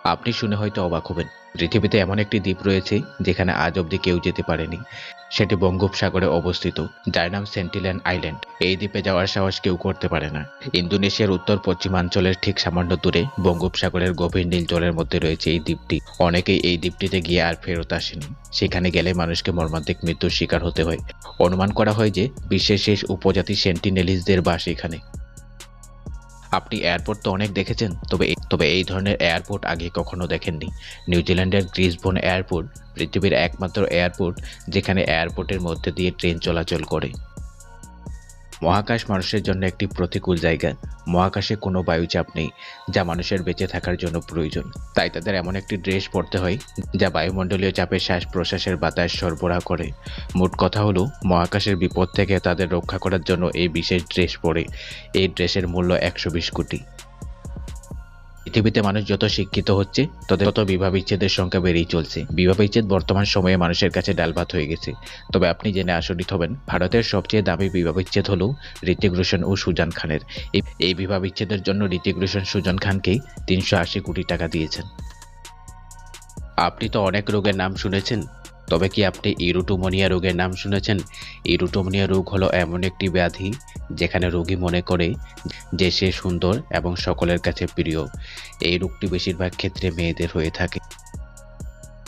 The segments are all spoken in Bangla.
আপনি শুনে হয়তো অবাক হবেন। পৃথিবীতে এমন একটি দ্বীপ রয়েছে যেখানে আজ অব্দি কেউ যেতে পারেনি। সেটি বঙ্গোপসাগরে অবস্থিত, যার নাম সেন্টিল্যান্ড আইল্যান্ড। এই দ্বীপে যাওয়ার সাহস কেউ করতে পারে না। ইন্দোনেশিয়ার উত্তর পশ্চিমাঞ্চলের ঠিক সামান্য দূরে বঙ্গোপসাগরের গভীর নীল জলের মধ্যে রয়েছে এই দ্বীপটি। অনেকেই এই দ্বীপটিতে গিয়ে আর ফেরত আসেনি। সেখানে গেলে মানুষকে মর্মান্তিক মৃত্যুর শিকার হতে হয়। অনুমান করা হয় যে বিশ্বের শেষ উপজাতি সেন্টিনেলিজদের বাস এখানে। আপনি এয়ারপোর্ট তো অনেক দেখেছেন, তবে এই ধরনের এয়ারপোর্ট আগে কখনো দেখেননি। নিউজিল্যান্ডের গ্রিসবোন এয়ারপোর্ট পৃথিবীর একমাত্র এয়ারপোর্ট যেখানে এয়ারপোর্টের মধ্যে দিয়ে ট্রেন চলাচল করে। মহাকাশ মানুষের জন্য একটি প্রতিকূল জায়গা। মহাকাশে কোনো বায়ুচাপ নেই, যা মানুষের বেঁচে থাকার জন্য প্রয়োজন। তাই তাদের এমন একটি ড্রেস পরতে হয় যা বায়ুমণ্ডলীয় চাপে শ্বাস প্রশ্বাসের বাতাস সরবরাহ করে। মোট কথা হলো, মহাকাশের বিপদ থেকে তাদের রক্ষা করার জন্য এই বিশেষ ড্রেস পরে। এই ড্রেসের মূল্য 120 কোটি। পৃথিবীতে মানুষ যত শিক্ষিত হচ্ছে তত বিবাহ বিচ্ছেদের সংখ্যা বেড়েই চলছে। বিবাহ বিচ্ছেদ বর্তমান সময়ে মানুষের কাছে ডাল ভাত হয়ে গেছে। তবে আপনি জেনে আচরিত হবেন, ভারতের সবচেয়ে দামি বিবাহ বিচ্ছেদ হলো ঋতিক রোশন ও সুজান খানের। এই বিবাহ বিচ্ছেদের জন্য ঋতিক রোশন সুজান খানকে 380 কোটি টাকা দিয়েছেন। আপনি তো অনেক রোগের নাম শুনেছেন, তবে কি আপনি ইরুটোমনিয়া রোগের নাম শুনেছেন? ইরুটোমনিয়া রোগ হলো এমন একটি ব্যাধি যেখানে রোগী মনে করে যে সে সুন্দর এবং সকলের কাছে প্রিয়। এই রোগটি বেশিরভাগ ক্ষেত্রে মেয়েদের হয়ে থাকে।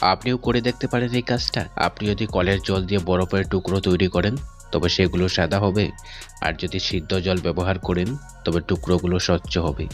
আপনিও করে দেখতে পারেন এই কাজটা। আপনি যদি কলের জল দিয়ে বরফের টুকরো তৈরি করেন, তবে সেগুলো সাদা হবে। আর যদি সিদ্ধ জল ব্যবহার করেন, তবে টুকরোগুলো স্বচ্ছ হবে।